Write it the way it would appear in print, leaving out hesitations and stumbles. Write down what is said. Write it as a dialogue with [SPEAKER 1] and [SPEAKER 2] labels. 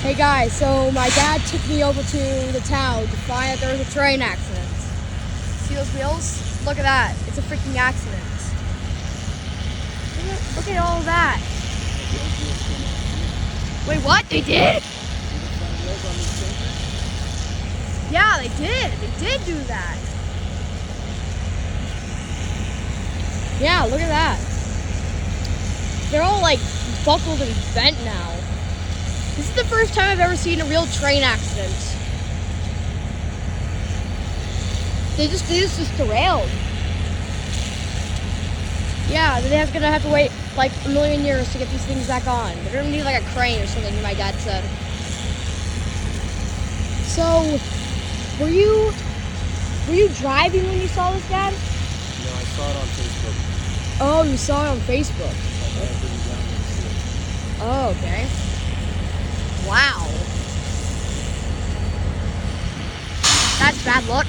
[SPEAKER 1] Hey guys, so my dad took me over to the town to find that there was a train accident. See those wheels? Look at that. It's a freaking accident. Look at all of that. Wait, what? They did? Yeah, they did. They did do that. Yeah, look at that. They're all like buckled and bent now. This is the first time I've ever seen a real train accident. They just derailed. Yeah, they're gonna have to wait like a million years to get these things back on. They're gonna need like a crane or something, my dad said. So, were you driving when you saw this, Dad?
[SPEAKER 2] No, I saw it on Facebook.
[SPEAKER 1] Oh, you saw it on Facebook.
[SPEAKER 2] I didn't down there to see it.
[SPEAKER 1] Oh, okay. Wow. That's bad luck.